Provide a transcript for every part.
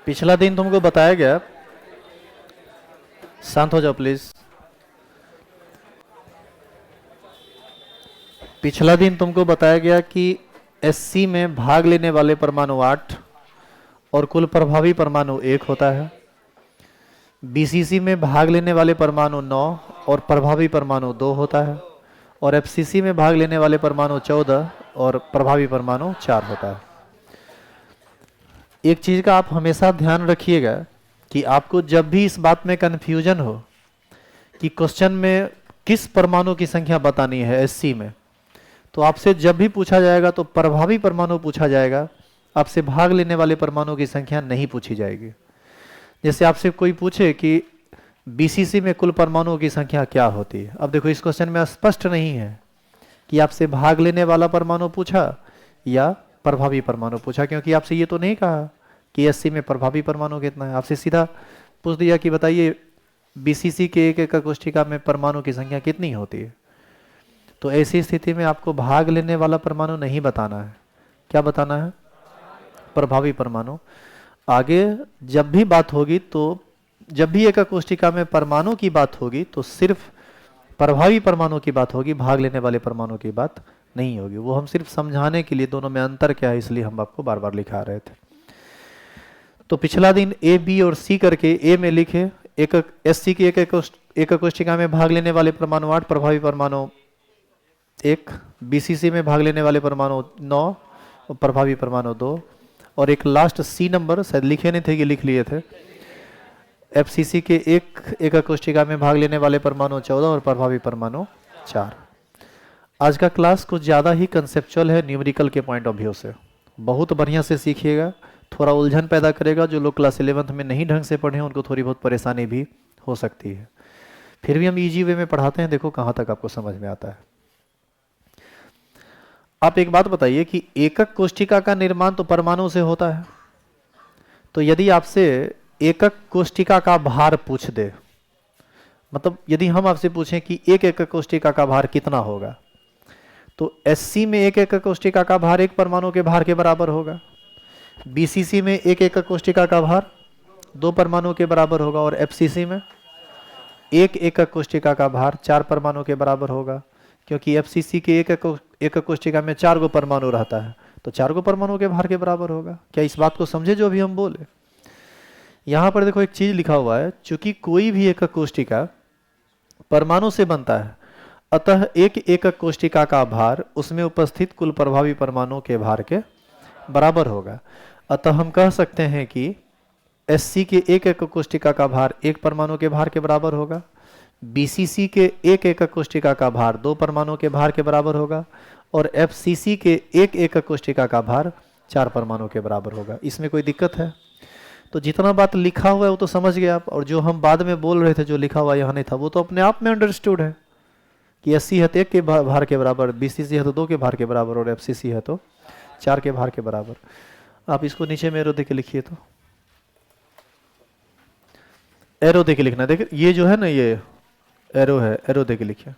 पिछला दिन तुमको बताया गया, शांत हो जाओ प्लीज। पिछला दिन तुमको बताया गया कि एससी में भाग लेने वाले परमाणु 8 और कुल प्रभावी परमाणु 1 होता है। बीसीसी में भाग लेने वाले परमाणु 9 और प्रभावी परमाणु 2 होता है। और एफसीसी में भाग लेने वाले परमाणु 14 और प्रभावी परमाणु 4 होता है। एक चीज का आप हमेशा ध्यान रखिएगा कि आपको जब भी इस बात में कंफ्यूजन हो कि क्वेश्चन में किस परमाणु की संख्या बतानी है एससी में, तो आपसे जब भी पूछा जाएगा तो प्रभावी परमाणु पूछा जाएगा, आपसे भाग लेने वाले परमाणु की संख्या नहीं पूछी जाएगी। जैसे आपसे कोई पूछे कि बीसीसी में कुल परमाणुओं की संख्या क्या होती है, अब देखो इस क्वेश्चन में स्पष्ट नहीं है कि आपसे भाग लेने वाला परमाणु पूछा या प्रभावी परमाणु पूछा, क्योंकि आपसे ये तो नहीं कहा कि एससी में प्रभावी परमाणु कितना है। आपसे सीधा पूछ दिया कि बताइए बीसीसी के एक एकक कोशिका में परमाणु की संख्या कितनी होती है। तो ऐसी स्थिति में आपको भाग लेने वाला परमाणु नहीं बताना है, क्या बताना है? प्रभावी परमाणु। आगे जब भी बात होगी तो जब भी एकक कोशिका में परमाणु की बात होगी तो सिर्फ प्रभावी परमाणु की बात होगी, भाग लेने वाले परमाणु की बात नहीं होगी। वो हम सिर्फ समझाने के लिए दोनों में अंतर क्या है इसलिए हम आपको बार बार लिखा रहे थे। तो पिछला दिन ए बी और सी करके ए में लिखे एकक एससी की एकक कोशिका में भाग लेने वाले परमाणु 8, प्रभावी परमाणु 1, बीसीसी में भाग लेने वाले परमाणु 9 और प्रभावी परमाणु 2, और एक लास्ट सी नंबर शायद लिखे नहीं थे कि लिख लिए थे, एफसीसी के एकक कोशिका में भाग लेने वाले परमाणु 14 और प्रभावी परमाणु 4। आज का क्लास कुछ ज़्यादा ही कंसेप्चुअल है न्यूमेरिकल के पॉइंट ऑफ व्यू से, बहुत बढ़िया से सीखिएगा। थोड़ा उलझन पैदा करेगा, जो लोग क्लास 11th में नहीं ढंग से पढ़े हैं उनको थोड़ी बहुत परेशानी भी हो सकती है, फिर भी हम इजी वे में पढ़ाते हैं, देखो कहाँ तक आपको समझ में आता है। आप एक बात बताइए कि एकक कोशिका का निर्माण तो परमाणु से होता है, तो यदि आपसे एकक कोशिका का भार पूछ दे, मतलब यदि हम आपसे पूछें कि एक एकक कोशिका का भार कितना होगा, तो एससी में एक एकक कोशिका का भार एक परमाणु के भार के बराबर होगा, बीसीसी में एक एकक कोशिका का भार 2 परमाणु के बराबर होगा, और एफसीसी में एक एकक कोशिका का भार 4 परमाणु के बराबर होगा, क्योंकि एफसीसी के एकक कोशिका में 4 गो परमाणु रहता है, तो 4 गो परमाणु के भार के बराबर होगा। क्या इस बात को समझे जो अभी हम बोले? यहां पर देखो एक चीज लिखा हुआ है, चूंकि कोई भी एकक कोशिका परमाणु से बनता है, अतः एक एकक कोशिका का भार उसमें उपस्थित कुल प्रभावी परमाणु के भार के बराबर होगा। अतः हम कह सकते हैं कि एससी के एक एकक कोशिका का भार एक परमाणु के भार के बराबर होगा, बीसीसी के एक एकक कोशिका का भार 2 परमाणु के भार के बराबर होगा, और एफसीसी के एक एकक कोशिका का भार 4 परमाणु के बराबर होगा। इसमें कोई दिक्कत है? तो जितना बात लिखा हुआ है वो तो समझ गए आप, और जो हम बाद में बोल रहे थे जो लिखा हुआ यहाँ नहीं था वो तो अपने आप में अंडरस्टूड है कि एससी है तो 1 के भार के बराबर, बीसीसी है तो 2 के भार के बराबर, और एफसीसी है तो 4 के भार के बराबर। आप इसको नीचे में एरो दे के लिखिए, तो एरो दे के लिखना, देखिए ये जो है ना, ये एरो है, एरो दे के लिखिए।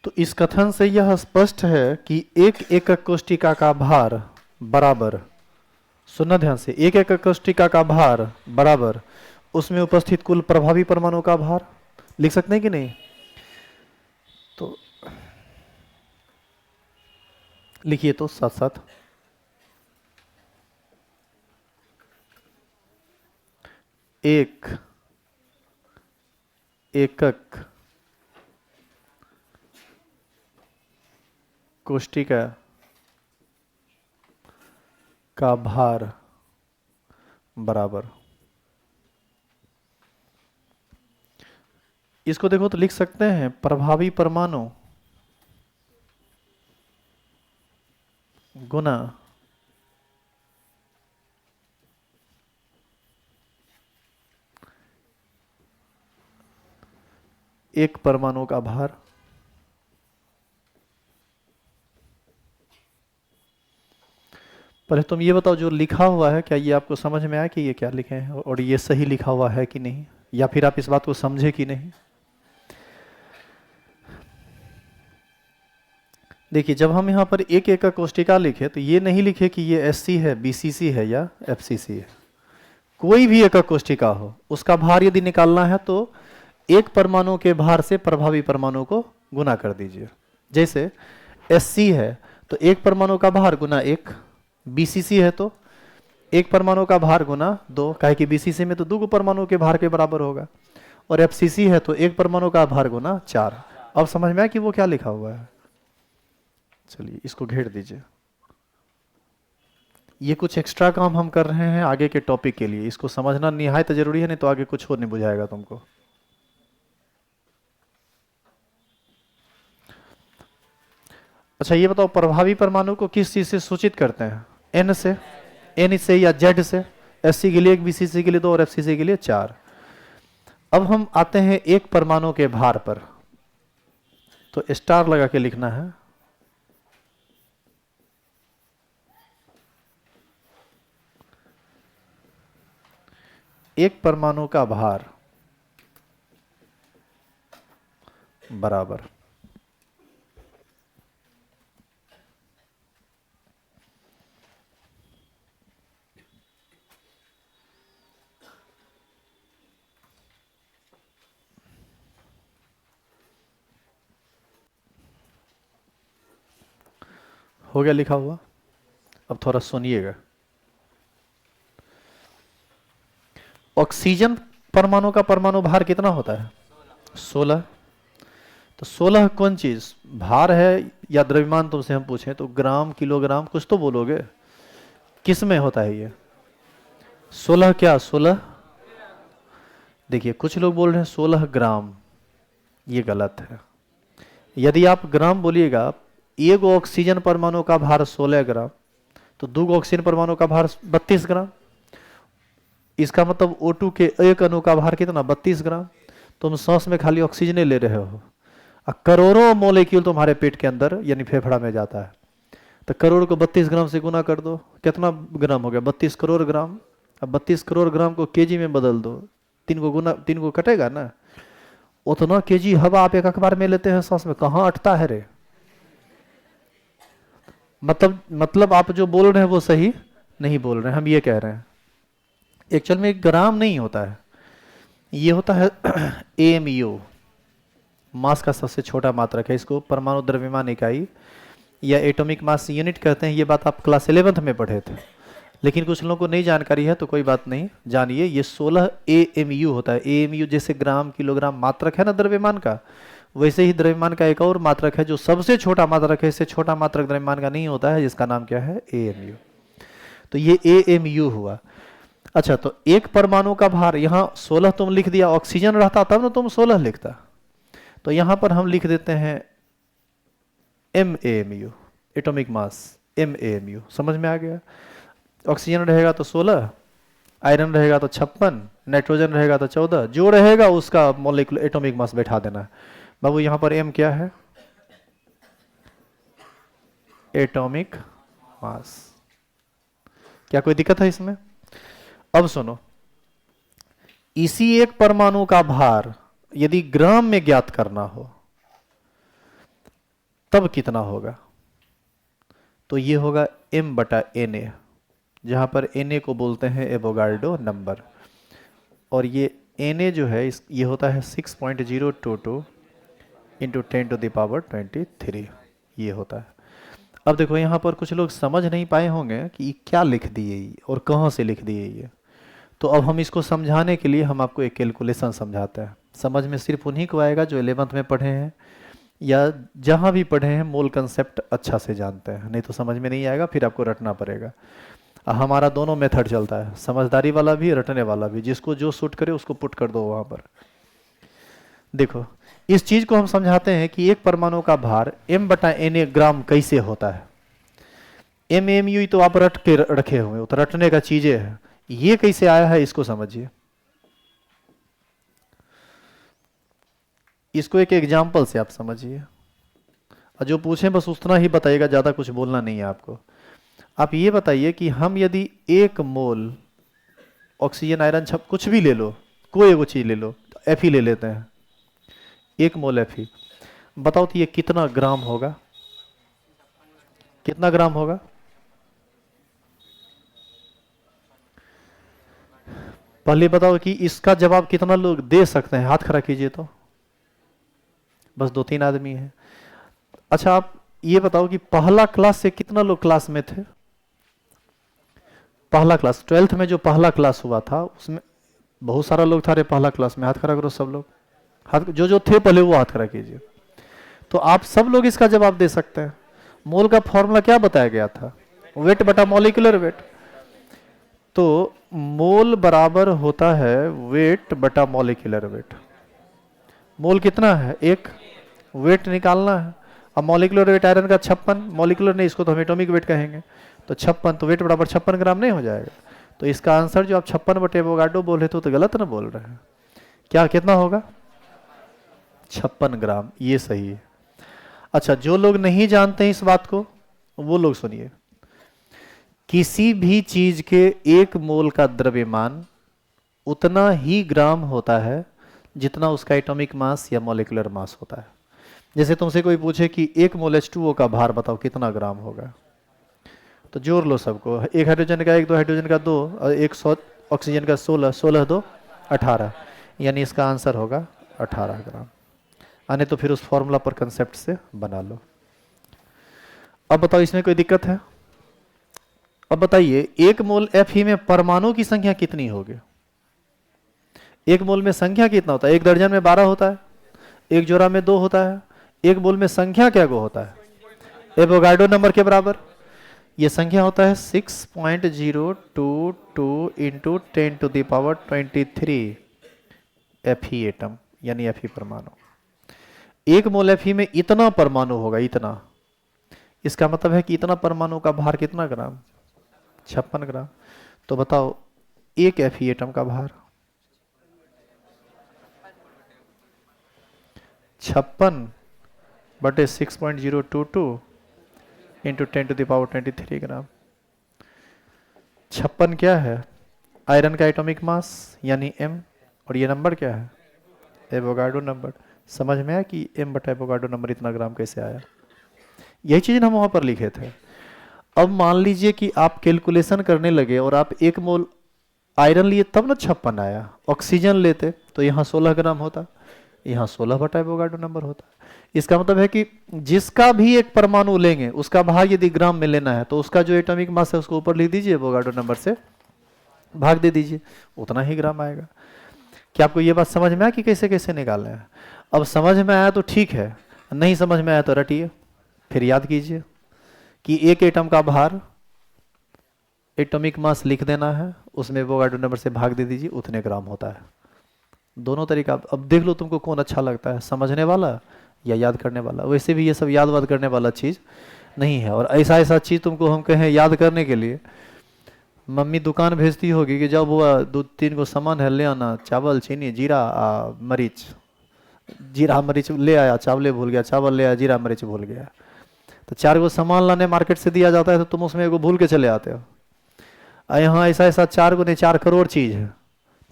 तो इस कथन से यह स्पष्ट है कि एक एकक कोष्टिका का भार बराबर, सुनना ध्यान से, एक एकक कोष्टिका का भार बराबर उसमें उपस्थित कुल प्रभावी परमाणु का भार। लिख सकते हैं कि नहीं? तो लिखिए तो साथ साथ। एक एकक कोष्टिका का भार बराबर, इसको देखो तो लिख सकते हैं प्रभावी परमाणु गुना एक परमाणु का भार। पहले तुम ये बताओ, जो लिखा हुआ है क्या ये आपको समझ में आया कि ये क्या लिखे हैं और ये सही लिखा हुआ है कि नहीं, या फिर आप इस बात को समझे कि नहीं? देखिए, जब हम यहाँ पर एक एकक कोष्टिका लिखे तो ये नहीं लिखे कि ये एससी है, बीसीसी है या एफसीसी है। कोई भी एकक कोष्टिका हो, उसका भार यदि निकालना है तो एक परमाणु के भार से प्रभावी परमाणु को गुना कर दीजिए। जैसे एससी है तो एक परमाणु का भार गुना एक, बीसीसी है तो एक परमाणु का भार गुना दो, काहे कि बीसीसी में तो दो परमाणु के भार के बराबर होगा, और एफसीसी है तो एक परमाणु का भार गुना चार। अब समझ में आया कि वो क्या लिखा हुआ है? चलिए इसको घेर दीजिए। ये कुछ एक्स्ट्रा काम हम कर रहे हैं आगे के टॉपिक के लिए, इसको समझना निहायत जरूरी है, नहीं तो आगे कुछ और नहीं बुझाएगा तुमको। अच्छा ये बताओ, प्रभावी परमाणु को किस चीज से सूचित करते हैं? एन से, एन से या जेड से? एससी के लिए एक, बीसीसी के लिए दो और एफसीसी के लिए चार। अब हम आते हैं एक परमाणु के भार पर, तो स्टार लगा के लिखना है। एक परमाणु का भार बराबर हो गया लिखा हुआ। अब थोड़ा सुनिएगा। ऑक्सीजन परमाणु का परमाणु भार कितना होता है? 16। तो 16 कौन चीज भार है या द्रव्यमान? तुमसे हम पूछें तो ग्राम, किलोग्राम, कुछ तो बोलोगे। किस में होता है ये 16? क्या 16? देखिए कुछ लोग बोल रहे हैं 16 ग्राम, ये गलत है। यदि आप ग्राम बोलिएगा, एक ऑक्सीजन परमाणु का भार 16 ग्राम, तो दो ऑक्सीजन परमाणु का भार 32 ग्राम। इसका मतलब O2 के एक अणु का भार कितना? 32 ग्राम। तुम सांस में खाली ऑक्सीजन ले रहे हो, और करोड़ों मॉलिक्यूल तुम्हारे पेट के अंदर यानी फेफड़ा में जाता है, तो करोड़ को 32 ग्राम से गुना कर दो, कितना ग्राम हो गया? 32 करोड़ ग्राम। अब 32 करोड़ ग्राम को केजी में बदल दो, 3 को गुना, 3 को कटेगा ना, उतना केजी हवा आप एक अखबार में लेते हैं सांस में, कहाँ अटता है रे? मतलब आप जो बोल रहे हैं वो सही नहीं बोल रहे हैं, हम ये कह रहे हैं एक्चुअल में एक ग्राम नहीं होता है, ये होता है एएमयू, मास का सबसे छोटा मात्रक है। इसको परमाणु द्रव्यमान इकाई या एटॉमिक मास यूनिट कहते हैं। ये बात आप क्लास 11th में पढ़े थे, लेकिन कुछ लोगों को नहीं जानकारी है तो कोई बात नहीं, जानिए ये 16 एएमयू होता है। एएमयू जैसे ग्राम, किलोग्राम मात्रक है ना द्रव्यमान का, वैसे ही द्रव्यमान का एक और मात्रक है जो सबसे छोटा मात्रक है, इससे छोटा मात्रक द्रव्यमान का नहीं होता है, जिसका नाम क्या है? एएमयू। तो ये एएमयू हुआ। अच्छा, तो एक परमाणु का भार यहाँ 16 तुम लिख दिया, ऑक्सीजन रहता तब ना तुम 16 लिखता, तो यहां पर हम लिख देते हैं MAMU, एटॉमिक मास MAMU। समझ में आ गया? ऑक्सीजन रहेगा तो 16, आयरन रहेगा तो 56, नाइट्रोजन रहेगा तो 14, जो रहेगा उसका मॉलिक्यूलर एटॉमिक मास बैठा देना है। बाबू यहां पर M क्या है? Atomic mass. क्या कोई दिक्कत है इसमें? अब सुनो, इसी एक परमाणु का भार यदि ग्राम में ज्ञात करना हो तब कितना होगा? तो ये होगा m बटा Na, जहां पर Na को बोलते हैं एवोगाड्रो नंबर, और ये Na जो है ये होता है 6.022 इंटू 10⁻23, ये होता है। अब देखो यहाँ पर कुछ लोग समझ नहीं पाए होंगे कि ये क्या लिख दिए ये और कहाँ से लिख दिए ये। तो अब हम इसको समझाने के लिए हम आपको एक कैलकुलेशन समझाते हैं। समझ में सिर्फ उन्हीं को आएगा जो 11th में पढ़े हैं या जहाँ भी पढ़े हैं, मोल कंसेप्ट अच्छा से जानते हैं, नहीं तो समझ में नहीं आएगा, फिर आपको रटना पड़ेगा। हमारा दोनों मेथड चलता है, समझदारी वाला भी रटने वाला भी, जिसको जो सूट करे उसको पुट कर दो वहाँ पर। देखो इस चीज को हम समझाते हैं कि एक परमाणु का भार m बटा Na ग्राम कैसे होता है। MMU तो आप रट के रखे हुए हो, तो रटने का चीजें है, ये कैसे आया है इसको समझिए। इसको एक एग्जाम्पल से आप समझिए, और जो पूछे बस उतना ही बताइएगा, ज्यादा कुछ बोलना नहीं है आपको। आप ये बताइए कि हम यदि 1 मोल ऑक्सीजन, आयरन, छप कुछ भी ले लो, कोई एगो चीज ले लो, तो Fe ले लेते हैं, 1 मोल Fe, बताओ तो ये कितना ग्राम होगा? कितना ग्राम होगा? पहले बताओ कि इसका जवाब कितना लोग दे सकते हैं, हाथ खड़ा कीजिए। तो बस 2-3 आदमी हैं। अच्छा आप ये बताओ कि पहला क्लास से कितना लोग क्लास में थे? पहला क्लास 12th में जो पहला क्लास हुआ था उसमें बहुत सारा लोग था रे पहला क्लास में, हाथ खड़ा करो सब लोग, हाथ जो थे पहले वो हाथ खड़ा कीजिए। तो आप सब लोग इसका जवाब दे सकते हैं। मोल का फॉर्मूला क्या बताया गया था? वेट बटा मॉलिक्यूलर वेट। तो मोल बराबर होता है वेट बटा मॉलिक्यूलर वेट। मोल कितना है? 1, वेट निकालना है। अब मॉलिक्यूलर वेट आयरन का 56, मॉलिक्यूलर नहीं, इसको तो हम एटॉमिक वेट कहेंगे, तो 56, तो वेट बराबर 56 ग्राम नहीं हो जाएगा? तो इसका आंसर जो आप 56 बटे एवोगाड्रो बोले तो गलत ना बोल रहे हैं। क्या कितना होगा? 56 ग्राम, ये सही है। अच्छा जो लोग नहीं जानते हैं इस बात को, वो लोग सुनिए, किसी भी चीज के 1 मोल का द्रव्यमान उतना ही ग्राम होता है जितना उसका एटॉमिक मास या मॉलिक्यूलर मास होता है। जैसे तुमसे कोई पूछे कि 1 मोल H2O का भार बताओ कितना ग्राम होगा, तो जोड़ लो सबको, 1 हाइड्रोजन का 1, 2 हाइड्रोजन का 2, और 1 ऑक्सीजन का 16, 16 2 18, यानी इसका आंसर होगा 18 ग्राम। आने तो फिर उस फॉर्मूला पर कंसेप्ट से बना लो। अब बताओ इसमें कोई दिक्कत है? अब बताइए 1 मोल Fe में परमाणु की संख्या कितनी होगी? 1 मोल में संख्या कितना होता है? 1 दर्जन में 12 होता है, 1 जोड़ा में 2 होता है, 1 मोल में संख्या क्या को होता है? एवोगाड्रो नंबर के बराबर। ये संख्या होता है 6.022 इंटू 10⁻23 Fe एटम, यानी Fe परमाणु। 1 मोल Fe में इतना परमाणु होगा, इतना, इसका मतलब है कि इतना परमाणु का भार कितना ग्राम? 56 ग्राम। तो बताओ 1 Fe एटम का भार 56 बटे 6.022 इंटू 10⁻23 ग्राम। 56 क्या है? आयरन का एटॉमिक मास यानी m, और ये नंबर क्या है? Avogadro number. समझ में आया कि m बटा एवोगाड्रो नंबर इतना ग्राम कैसे आया? यही चीज हम वहां पर लिखे थे। अब मान लीजिए कि आप कैलकुलेशन करने लगे और आप 1 मोल आयरन लिए तब ना 56 आया, ऑक्सीजन लेते तो यहाँ 16 ग्राम होता, यहाँ 16 बटा एवोगाड्रो नंबर होता। इसका मतलब है कि जिसका भी एक परमाणु लेंगे उसका भाग यदि ग्राम में लेना है तो उसका जो एटॉमिक मास है उसको ऊपर लिख दीजिए, एवोगाड्रो नंबर से भाग दे दीजिए, उतना ही ग्राम आएगा। क्या आपको ये बात समझ में आया कि कैसे कैसे निकालना है? अब समझ में आया तो ठीक है, नहीं समझ में आया तो रटिए, फिर याद कीजिए कि 1 एटम का भार, एटॉमिक मास लिख देना है, उसमें एवोगाड्रो नंबर से भाग दे दीजिए, उतने ग्राम होता है। दोनों तरीका। अब देख लो तुमको कौन अच्छा लगता है, समझने वाला या याद करने वाला। वैसे भी ये सब याद वाद करने वाला चीज नहीं है, और ऐसा ऐसा चीज तुमको हम कहें याद करने के लिए, मम्मी दुकान भेजती होगी कि जब वो 2-3 को सामान है ले आना, चावल, चीनी, जीरा, मरीच, जीरा मरीच ले आया, चावले भूल गया, चावल ले आया, जीरा मरीच भूल गया। तो 4 को सामान लाने मार्केट से दिया जाता है तो तुम उसमें एगो भूल के चले आते हो। यहाँ ऐसा ऐसा 4 को नहीं 4 करोड़ चीज है,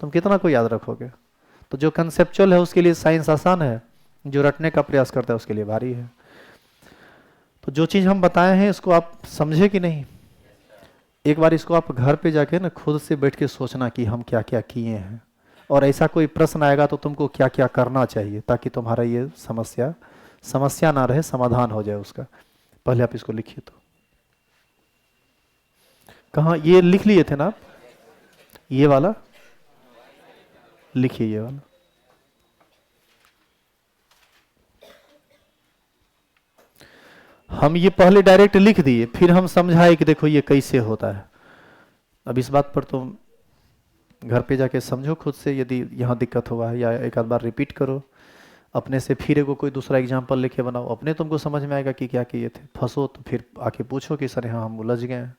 तुम कितना को याद रखोगे? तो जो कंसेप्चुअल है उसके लिए साइंस आसान है, जो रटने का प्रयास करता है उसके लिए भारी है। तो जो चीज़ हम बताए हैं इसको आप समझे कि नहीं? एक बार इसको आप घर पे जाके ना खुद से बैठ के सोचना कि हम क्या क्या किए हैं, और ऐसा कोई प्रश्न आएगा तो तुमको क्या क्या करना चाहिए ताकि तुम्हारा ये समस्या समस्या ना रहे, समाधान हो जाए उसका। पहले आप इसको लिखिए। तो कहाँ ये लिख लिए थे ना आप? ये वाला लिखिए, ये वाला। हम ये पहले डायरेक्ट लिख दिए, फिर हम समझाए कि देखो ये कैसे होता है। अब इस बात पर तुम घर पे जाके समझो खुद से, यदि यहाँ दिक्कत हुआ है, या एक आध बार रिपीट करो अपने से, फिर एगो कोई दूसरा एग्जाम्पल लेके बनाओ, अपने तुमको समझ में आएगा कि क्या किए थे। फंसो तो फिर आके पूछो कि सर यहाँ हम उलझ गए हैं।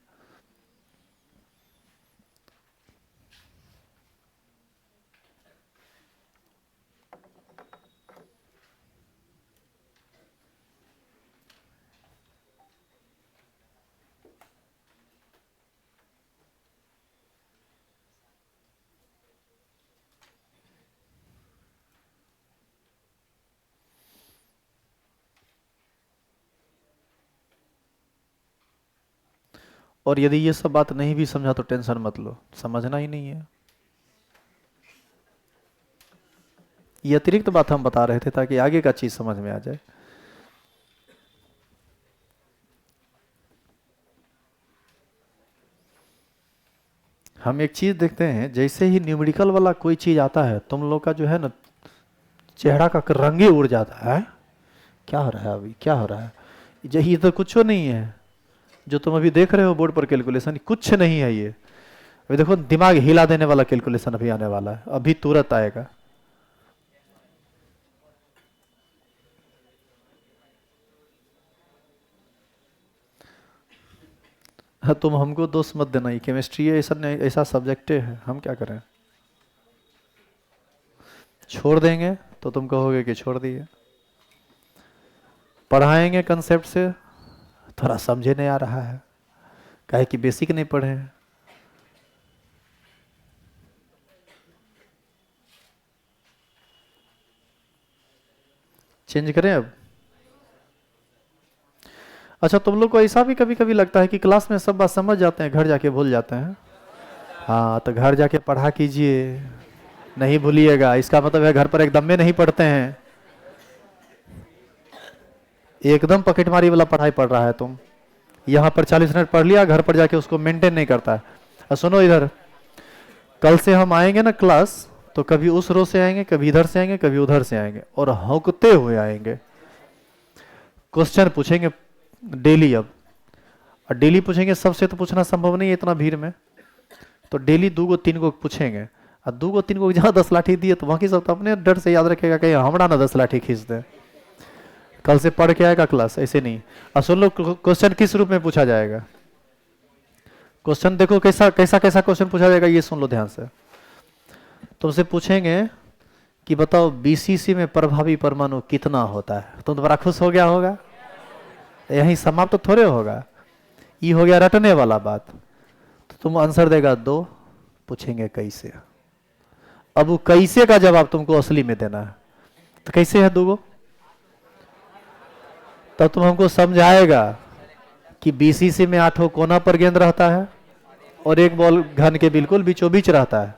और यदि ये सब बात नहीं भी समझा तो टेंशन मत लो, समझना ही नहीं है। ये अतिरिक्त बात हम बता रहे थे ताकि आगे का चीज समझ में आ जाए। हम एक चीज देखते हैं, जैसे ही न्यूमेरिकल वाला कोई चीज आता है, तुम लोग का जो है ना चेहरा का रंग ही उड़ जाता है। क्या हो रहा है अभी, क्या हो रहा है? ये तो कुछ नहीं है जो तुम अभी देख रहे हो बोर्ड पर कैलकुलेशन, कुछ नहीं है ये। अभी देखो दिमाग हिला देने वाला कैलकुलेशन अभी आने वाला है, अभी तुरंत आएगा। हाँ, तुम हमको दोष मत देना, ये केमिस्ट्री है, ऐसा नहीं, ऐसा सब्जेक्ट है, हम क्या करें। छोड़ देंगे तो तुम कहोगे कि छोड़ दिए। पढ़ाएंगे कंसेप्ट से, थोड़ा समझे नहीं आ रहा है, काहे कि बेसिक नहीं पढ़े हैं। चेंज करें अब? अच्छा, तुम लोग को ऐसा भी कभी कभी लगता है कि क्लास में सब बात समझ जाते हैं, घर जाके भूल जाते हैं? हाँ, तो घर जाके पढ़ा कीजिए, नहीं भूलिएगा। इसका मतलब है घर पर एकदम में नहीं पढ़ते हैं, एकदम पकेटमारी वाला पढ़ाई पढ़ रहा है तुम। यहाँ पर 40 मिनट पढ़ लिया, घर पर जाके उसको मेंटेन नहीं करता है। और सुनो इधर, कल से हम आएंगे ना क्लास, तो कभी उस रो से आएंगे, कभी इधर से आएंगे, कभी उधर से आएंगे, और हौकते हुए आएंगे। क्वेश्चन पूछेंगे डेली अब, और डेली पूछेंगे, सबसे तो पूछना संभव नहीं है इतना भीड़ में, तो डेली 2 गो 3 गो पूछेंगे। और 2 गो 3 गो जहाँ 10 लाठी दिए तो बाकी सब तो अपने डर से याद रखेगा कि हमारा ना 10 लाठी खींच दे। कल से पढ़ के आएगा क्लास, ऐसे नहीं। और सुन लो, क्वेश्चन किस रूप में पूछा जाएगा। क्वेश्चन देखो कैसा कैसा कैसा क्वेश्चन पूछा जाएगा, ये सुन लो ध्यान से। तुमसे पूछेंगे कि बताओ बीसीसी में प्रभावी परमाणु कितना होता है। तुम तो बड़ा खुश हो गया होगा, यही समाप्त तो थोड़े होगा, ये हो गया रटने वाला बात। तो तुम आंसर देगा 2, पूछेंगे कैसे। अब वो कैसे का जवाब तुमको असली में देना है। तो कैसे है 2 गो, तब तुम हमको समझाएगा कि बीसीसी में 8 कोना पर गेंद रहता है और एक बॉल घन के बिल्कुल बीचों बीच रहता है।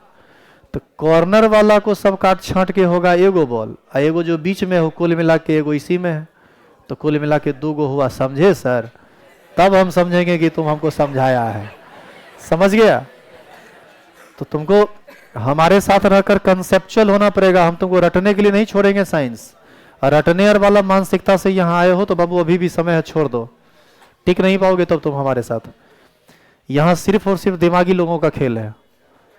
तो कॉर्नर वाला को सब काट छांट के होगा एगो बॉल, और एगो जो बीच में हो कुल मिला के एगो इसी में है, तो कुल मिला के 2 गो हुआ। समझे सर? तब हम समझेंगे कि तुम हमको समझाया है। समझ गया? तो तुमको हमारे साथ रहकर कंसेप्चुअल होना पड़ेगा, हम तुमको रटने के लिए नहीं छोड़ेंगे साइंस। और रटने वाला मानसिकता से यहाँ आए हो तो बाबू अभी भी समय है, छोड़ दो, टिक नहीं पाओगे तब तुम हमारे साथ। यहाँ सिर्फ और सिर्फ दिमागी लोगों का खेल है,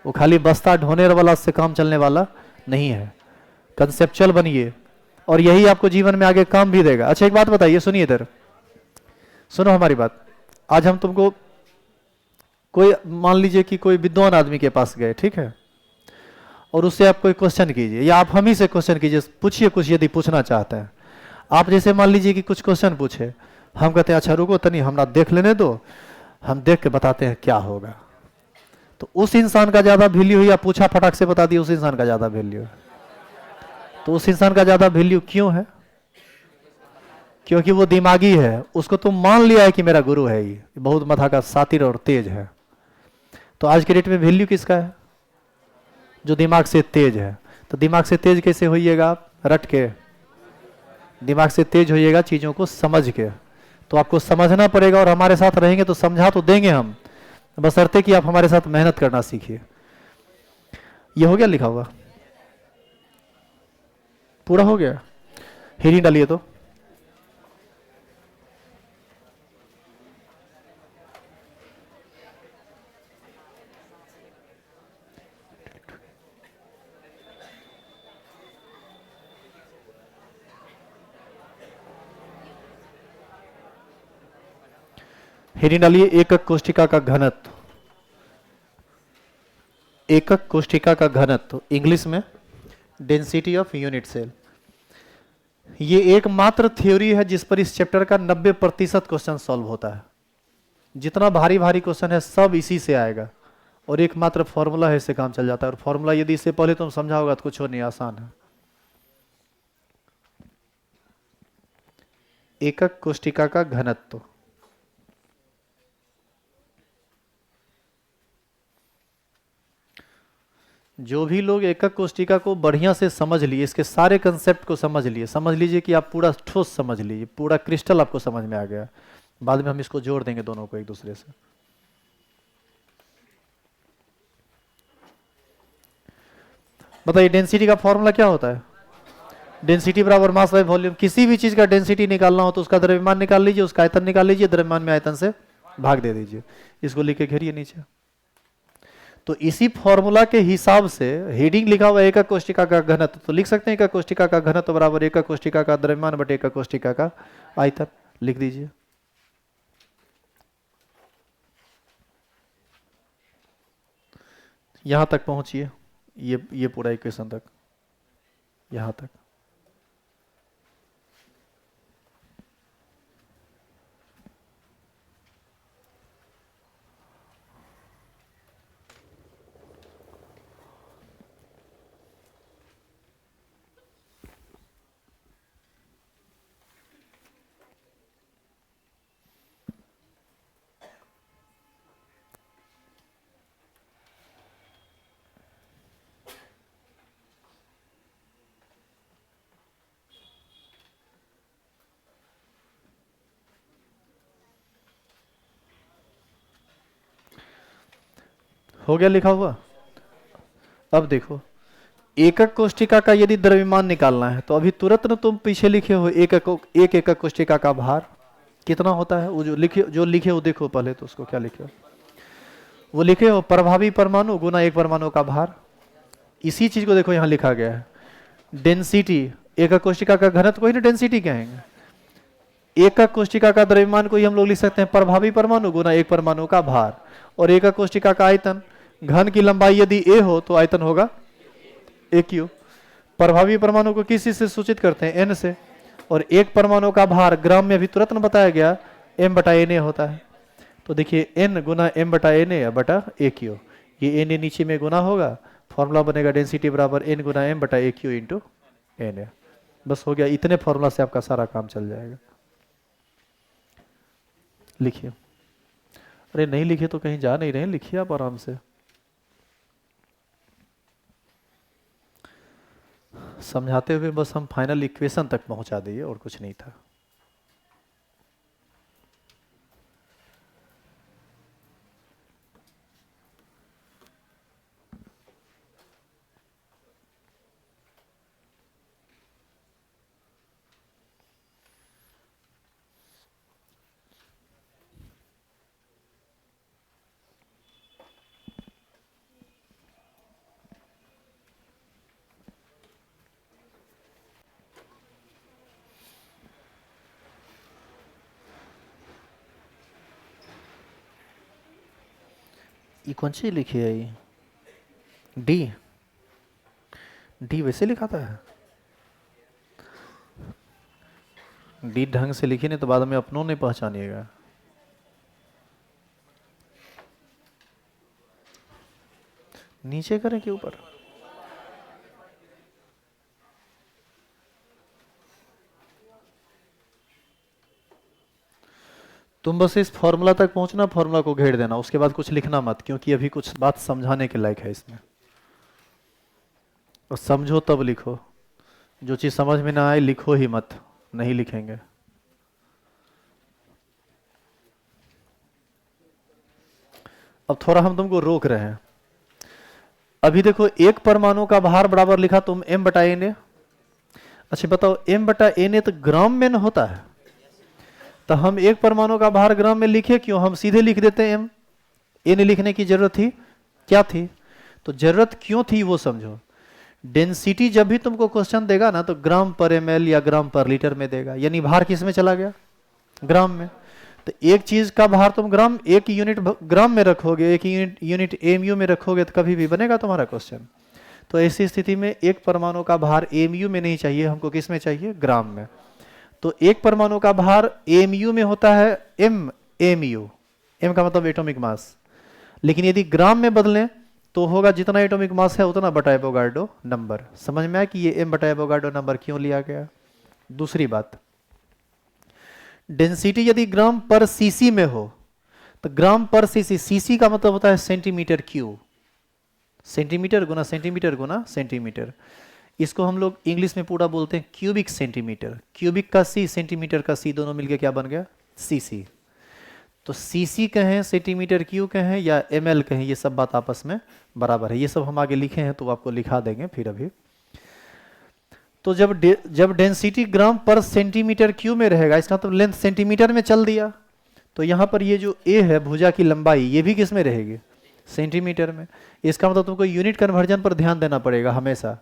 वो खाली बस्ता ढोने वाला से काम चलने वाला नहीं है। कंसेप्चुअल बनिए और यही आपको जीवन में आगे काम भी देगा। अच्छा, एक बात बताइए, सुनिए इधर, सुनो हमारी बात। आज हम तुमको कोई, मान लीजिए कि कोई विद्वान आदमी के पास गए, ठीक है, और उससे आप कोई क्वेश्चन कीजिए, या आप हम ही से क्वेश्चन कीजिए, पूछिए कुछ यदि पूछना चाहते हैं। आप जैसे मान लीजिए कि कुछ क्वेश्चन पूछे, हम कहते हैं अच्छा रुको तनी हमरा देख लेने दो, हम देख के बताते हैं क्या होगा। तो उस इंसान का ज्यादा वैल्यू है, या पूछा फटाक से बता दिया उस इंसान का ज्यादा वैल्यू है? तो उस इंसान का ज्यादा वैल्यू क्यों है? क्योंकि वो दिमागी है, उसको तुम मान लिया है कि मेरा गुरु है, ये बहुत मथा का सातिर और तेज है। तो आज के डेट में वैल्यू किसका है? जो दिमाग से तेज है। तो दिमाग से तेज कैसे होइएगा आप? रट के। दिमाग से तेज होइएगा चीजों को समझ के। तो आपको समझना पड़ेगा, और हमारे साथ रहेंगे तो समझा तो देंगे हम, बशर्ते कि आप हमारे साथ मेहनत करना सीखिए। ये हो गया लिखा हुआ? पूरा हो गया? हेडिंग डालिए तो। हेडिंग डालिए एकक कोष्ठिका का घनत्व। एकक कोष्ठिका का घनत्व, इंग्लिश में डेंसिटी ऑफ यूनिट सेल। ये एकमात्र थ्योरी है जिस पर इस चैप्टर का 90% क्वेश्चन सॉल्व होता है। जितना भारी भारी क्वेश्चन है सब इसी से आएगा, और एकमात्र फॉर्मूला है, इससे काम चल जाता है। और फॉर्मूला यदि इससे पहले तुम समझा होगा तो कुछ और नहीं, आसान है। एकक कोष्ठिका का घनत्व। जो भी लोग एकक कोष्ठिका को बढ़िया से समझ लिए, इसके सारे कंसेप्ट को समझ लिए, समझ लीजिए कि आप पूरा ठोस समझ लीजिए, पूरा क्रिस्टल आपको समझ में आ गया। बाद में हम इसको जोड़ देंगे दोनों को एक दूसरे से। बताइए डेंसिटी का फॉर्मूला क्या होता है? डेंसिटी बराबर मास बाय वॉल्यूम। किसी भी चीज का डेंसिटी निकालना हो तो उसका द्रव्यमान निकाल लीजिए, उसका आयतन निकाल लीजिए, द्रव्यमान में आयतन से भाग दे दीजिए। इसको लिख के घेरिए नीचे। तो इसी फॉर्मूला के हिसाब से हेडिंग लिखा हुआ है एकक कोष्ठिका का घनत्व, तो लिख सकते हैं एकक कोष्ठिका का घनत्व बराबर एकक कोष्ठिका का द्रव्यमान बटे एकक कोष्ठिका का आयतन। लिख दीजिए। यहां तक पहुंचिए, ये पूरा इक्वेशन तक, यहां तक। हो गया लिखा हुआ? अब देखो, एकक कोष्ठिका का यदि द्रव्यमान निकालना है तो अभी तुरंत न तुम पीछे लिखे हो एक एकक कोष्ठिका का भार कितना होता है। वो जो लिखे हो देखो पहले तो उसको क्या लिखे हो, वो लिखे हो प्रभावी परमाणु गुना एक परमाणु का भार। इसी चीज को देखो यहां लिखा गया है डेंसिटी। एकक कोष्ठिका का घनत्व को ही ना डेंसिटी कहेंगे। एकक कोष्ठिका का द्रव्यमान को ही हम लोग लिख सकते हैं प्रभावी परमाणु गुना एक परमाणु का भार। और एकक कोष्ठिका का आयतन, घन की लंबाई यदि a हो तो आयतन होगा AQ। प्रभावी परमाणु को किस चीज से सूचित करते हैं? n से। और एक परमाणु का भार ग्राम में अभी तुरंत बताया गया m/na होता है। तो देखिए n गुना m/na बटा AQ, ये na नीचे में गुना होगा, फॉर्मूला बनेगा डेंसिटी बराबर n गुना m/AQ इंटू na। बस हो गया, इतने फॉर्मूला से आपका सारा काम चल जाएगा। लिखिए। अरे नहीं लिखे तो कहीं जा नहीं रहे, लिखिए आप आराम से। समझाते हुए बस हम फाइनल इक्वेशन तक पहुंचा दिए और कुछ नहीं था। ये कौन सी लिखी है? ये डी, डी वैसे लिखा था? डी ढंग से लिखी नहीं तो बाद में अपनों नहीं पहचानिएगा। नीचे करें कि ऊपर? तुम बस इस फॉर्मूला तक पहुंचना, फॉर्मूला को घेर देना, उसके बाद कुछ लिखना मत, क्योंकि अभी कुछ बात समझाने के लायक है इसमें। और समझो तब लिखो, जो चीज समझ में ना आए लिखो ही मत, नहीं लिखेंगे। अब थोड़ा हम तुमको रोक रहे हैं। अभी देखो, एक परमाणु का भार बराबर लिखा तुम m बटा na। अच्छा बताओ, m बटा na तो ग्राम में न होता है, तो हम एक परमाणु का भार ग्राम में लिखे क्यों? हम सीधे लिख देते हैं m। na लिखने की जरूरत थी क्या थी? तो जरूरत क्यों थी वो समझो। डेंसिटी जब भी तुमको क्वेश्चन देगा ना, तो ग्राम पर ml या ग्राम पर लीटर में देगा, यानी भार किस में चला गया? ग्राम में। तो एक चीज का भार तुम ग्राम, एक यूनिट ग्राम में रखोगे, एक यूनिट एमयू में रखोगे, तो कभी भी बनेगा तुम्हारा क्वेश्चन। तो ऐसी स्थिति में एक परमाणु का भार एमयू में नहीं चाहिए, हमको किस में चाहिए? ग्राम में। तो एक परमाणु का भार एमयू में होता है एमयू, एम का मतलब एटॉमिक मास। लेकिन यदि ग्राम में बदलें तो होगा जितना एटॉमिक मास है उतना बटा एवोगाड्रो नंबर। समझ में आया कि ये एम बटा एवोगाड्रो नंबर क्यों लिया गया? दूसरी बात, डेंसिटी यदि ग्राम पर सीसी में हो, तो ग्राम पर सीसी, सीसी का मतलब होता है सेंटीमीटर क्यूब, सेंटीमीटर गुना सेंटीमीटर गुना सेंटीमीटर। इसको हम लोग इंग्लिश में पूरा बोलते हैं क्यूबिक सेंटीमीटर। क्यूबिक का सी, सेंटीमीटर का सी, दोनों मिलके क्या बन गया? सीसी। तो सीसी कहें, सेंटीमीटर क्यूब कहें या एमएल कहें, ये सब बात आपस में बराबर है। ये सब हम आगे लिखे हैं तो आपको लिखा देंगे फिर अभी। तो जब डेंसिटी ग्राम पर सेंटीमीटर क्यूब में रहेगा, इसका मतलब लेंथ सेंटीमीटर में चल दिया, तो यहां पर ये जो ए है भुजा की लंबाई, ये भी किस में रहेगी? सेंटीमीटर में। इसका मतलब तुमको यूनिट कन्वर्जन पर ध्यान देना पड़ेगा हमेशा,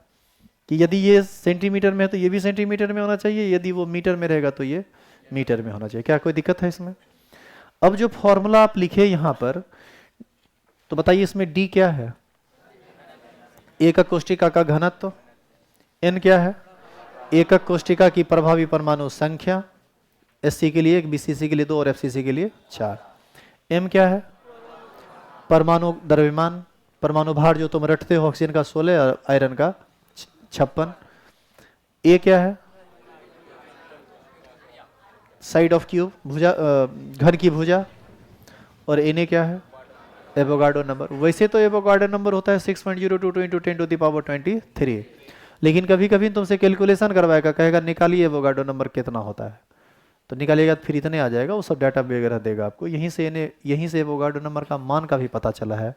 कि यदि ये सेंटीमीटर में है तो ये भी सेंटीमीटर में होना चाहिए, यदि वो मीटर में रहेगा तो ये मीटर में होना चाहिए। क्या कोई दिक्कत है इसमें? अब जो फॉर्मूला आप लिखे यहां पर, तो बताइए इसमें डी क्या है? एकक कोष्ठिका का घनत्व। एन क्या है? एकक कोष्ठिका की प्रभावी परमाणु संख्या, एससी के लिए 1, बीसीसी के लिए 2 और एफसीसी के लिए 4। एम क्या है? परमाणु द्रव्यमान, परमाणु भार जो तुम रटते हो, ऑक्सीजन का 16 और आयरन का 56। ए क्या है? साइड ऑफ क्यूब, भुजा, घन की भुजा। और एन क्या है? Avogadro number. वैसे तो एवोगाड्रो नंबर होता है 6.02 इंटू 10⁻23, लेकिन कभी कभी तुमसे कैलकुलेशन करवाएगा, कहेगा निकालिए एवोगाड्रो नंबर कितना होता है, तो निकालिएगा फिर इतने आ जाएगा, वो सब डाटा वगैरह देगा आपको। यहीं से एवोगाड्रो नंबर का मान का भी पता चला है।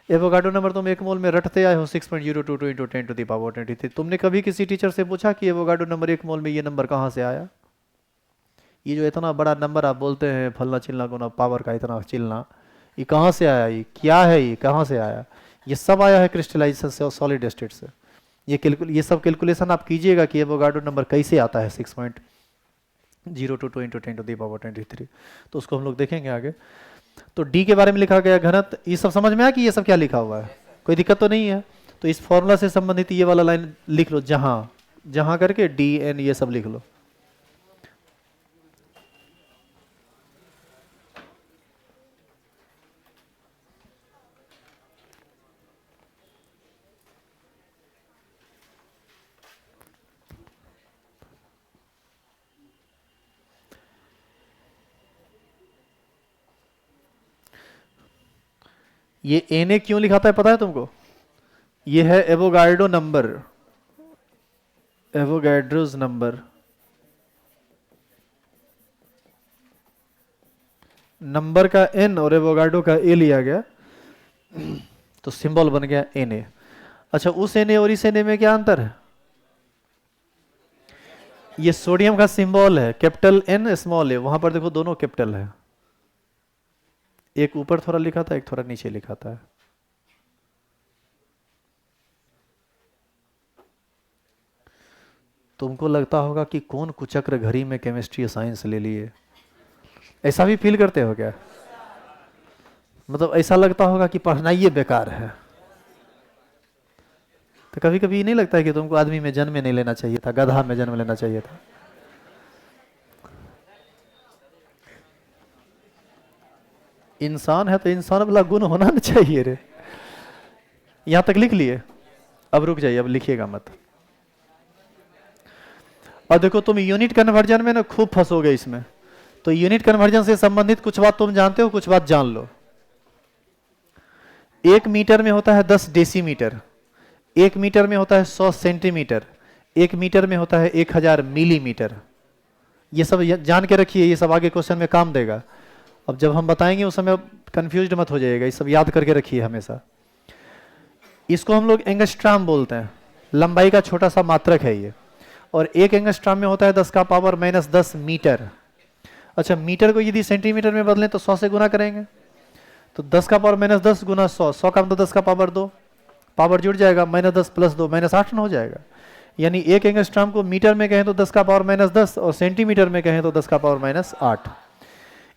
एवोगाड्रो नंबर तुम एक मोल में रटते आए हो 6.022 इंटू 10⁻23। तुमने कभी किसी टीचर से पूछा कि एवोगाड्रो नंबर एक मोल में ये नंबर कहाँ से आया? ये जो इतना बड़ा नंबर आप बोलते हैं, फलना चिलना गुना पावर का इतना चिलना, ये कहाँ से आया? ये क्या है? ये कहाँ से आया? ये सब आया है क्रिस्टलाइजेशन से और सॉलिड स्टेट से। ये सब कैलकुलेशन आप कीजिएगा कि एवोगाड्रो नंबर कैसे आता है 6.022 इंटू 10⁻23। तो उसको हम लोग देखेंगे आगे। तो डी के बारे में लिखा गया घनत्व। ये सब समझ में आया कि ये सब क्या लिखा हुआ है? कोई दिक्कत तो नहीं है? तो इस फॉर्मूला से संबंधित ये वाला लाइन लिख लो, जहां जहां करके डी एन ये सब लिख लो। ये Na क्यों लिखाता है पता है तुमको? ये है Avogadro number, Avogadro's number. Number का N और एवोगाड्रो का A लिया गया, तो सिंबल बन गया Na। अच्छा, उस Na और इस Na में क्या अंतर है? ये सोडियम का सिंबल है कैपिटल N स्मॉल a, वहां पर देखो दोनों कैपिटल है, एक ऊपर थोड़ा लिखा था, एक थोड़ा नीचे लिखा था। तुमको लगता होगा कि कौन कुचक्र घड़ी में केमिस्ट्री साइंस ले लिए, ऐसा भी फील करते हो क्या? मतलब ऐसा लगता होगा कि पढ़ना ही बेकार है। तो कभी कभी नहीं लगता है कि तुमको आदमी में जन्म नहीं लेना चाहिए था, गधा में जन्म लेना चाहिए था? इंसान है तो इंसान वाला गुण होना ना चाहिए रे। यहां तक लिख लिए, अब रुक जाइए, अब लिखिएगा मत। और देखो तुम यूनिट कन्वर्जन में ना खूब फंसोगे इसमें। तो यूनिट कन्वर्जन से संबंधित कुछ बात तुम जानते हो, कुछ बात जान लो। 1 मीटर में होता है 10 डेसीमीटर, 1 मीटर में होता है 100 सेंटीमीटर, 1 मीटर में होता है 1000 मिलीमीटर। ये सब जान के रखिए, ये सब आगे क्वेश्चन में काम देगा। अब जब हम बताएंगे उस समय कंफ्यूज्ड मत हो जाइएगा, ये सब याद करके रखिए हमेशा। इसको हम लोग एंगस्ट्राम बोलते हैं, लंबाई का छोटा सा मात्रक है ये। और 1 एंगस्ट्राम में होता है 10 का पावर माइनस 10 मीटर। अच्छा, मीटर को यदि सेंटीमीटर में बदलें तो 100 से गुना करेंगे, तो 10 का पावर माइनस 10 गुना 100, 100 का मतलब 10 का पावर 2, पावर जुड़ जाएगा, माइनस 10 प्लस 2 माइनस 8 हो जाएगा। यानी 1 एंगस्ट्राम को मीटर में कहें तो 10 का पावर माइनस 10 और सेंटीमीटर में कहें तो 10 का पावर माइनस 8।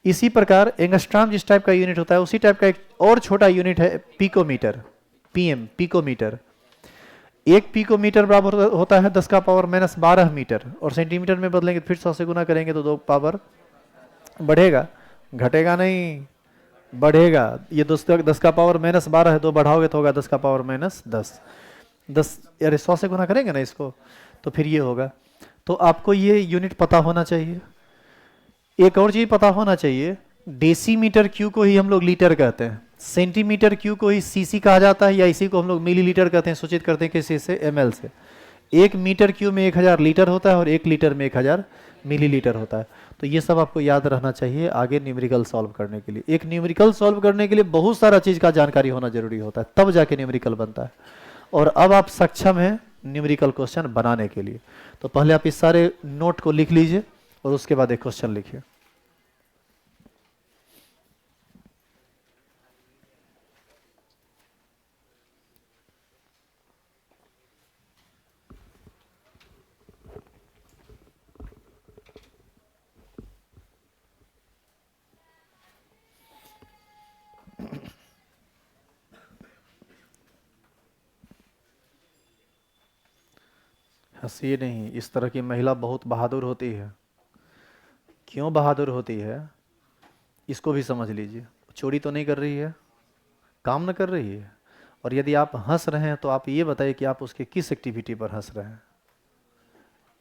इसी प्रकार एंगस्ट्राम जिस टाइप का यूनिट होता है उसी टाइप का एक और छोटा यूनिट है पिकोमीटर, पीएम, पिकोमीटर। 1 पिकोमीटर बराबर होता है 10 का पावर माइनस 12 मीटर, और सेंटीमीटर में बदलेंगे फिर 100 से गुना करेंगे तो 2 पावर बढ़ेगा, घटेगा नहीं, बढ़ेगा। ये 10 का पावर माइनस 12 है, 2 बढ़ाओगे तो होगा 10 का पावर माइनस 10। 10 अरे 100 से गुना करेंगे ना इसको, तो फिर ये होगा। तो आपको ये यूनिट पता होना चाहिए। एक और चीज पता होना चाहिए, डेसीमीटर क्यू को ही हम लोग लीटर कहते हैं, सेंटीमीटर क्यू को ही सीसी कहा जाता है, या इसी को हम लोग मिलीलीटर कहते हैं, सूचित करते हैं किसी से, एमएल से। 1 मीटर क्यू में 1000 लीटर होता है और 1 लीटर में 1000 मिलीलीटर होता है। तो ये सब आपको याद रहना चाहिए आगे न्यूमेरिकल सॉल्व करने के लिए। एक न्यूमेरिकल सॉल्व करने के लिए बहुत सारा चीज का जानकारी होना जरूरी होता है, तब जाके न्यूमेरिकल बनता है। और अब आप सक्षम हैं न्यूमेरिकल क्वेश्चन बनाने के लिए। तो पहले आप इस सारे नोट को लिख लीजिए और उसके बाद एक क्वेश्चन लिखिए। हंसिए नहीं, इस तरह की महिला बहुत बहादुर होती है। क्यों बहादुर होती है इसको भी समझ लीजिए। चोरी तो नहीं कर रही है, काम न कर रही है, और यदि आप हंस रहे हैं तो आप ये बताइए कि आप उसके किस एक्टिविटी पर हंस रहे हैं।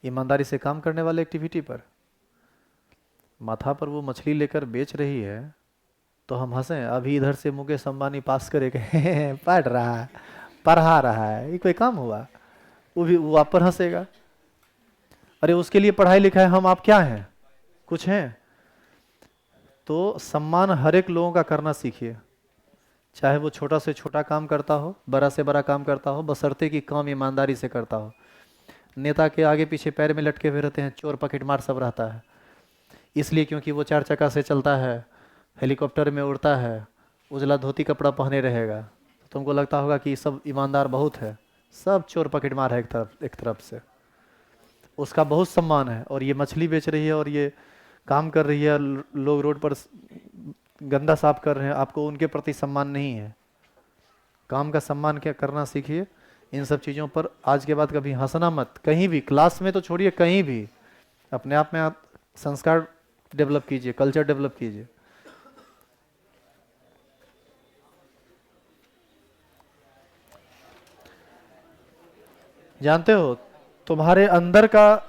ईमानदारी से काम करने वाले एक्टिविटी पर। माथा पर वो मछली लेकर बेच रही है तो हम हंसें? अभी इधर से मुकेश अंबानी पास करे पढ़ रहा है, पढ़ा रहा है, ये कोई काम हुआ? वो आप पर हंसेगा। अरे उसके लिए पढ़ाई लिखाई, हम आप क्या हैं, कुछ हैं? तो सम्मान हर एक लोगों का करना सीखिए, चाहे वो छोटा से छोटा काम करता हो, बड़ा से बड़ा काम करता हो, बशर्ते कि काम ईमानदारी से करता हो। नेता के आगे पीछे पैर में लटके हुए रहते हैं, चोर पकेटमार सब रहता है, इसलिए क्योंकि वो 4 चक्का से चलता है, हेलीकॉप्टर में उड़ता है, उजला धोती कपड़ा पहने रहेगा, तो तुमको लगता होगा कि सब ईमानदार बहुत है। सब चोर पकेटमार है एक तरफ से, उसका बहुत सम्मान है। और ये मछली बेच रही है और ये काम कर रही है, लोग रोड पर गंदा साफ कर रहे हैं, आपको उनके प्रति सम्मान नहीं है। काम का सम्मान क्या करना सीखिए। इन सब चीज़ों पर आज के बाद कभी हंसना मत, कहीं भी, क्लास में तो छोड़िए, कहीं भी अपने आप में आप संस्कार डेवलप कीजिए, कल्चर डेवलप कीजिए। जानते हो तुम्हारे अंदर का,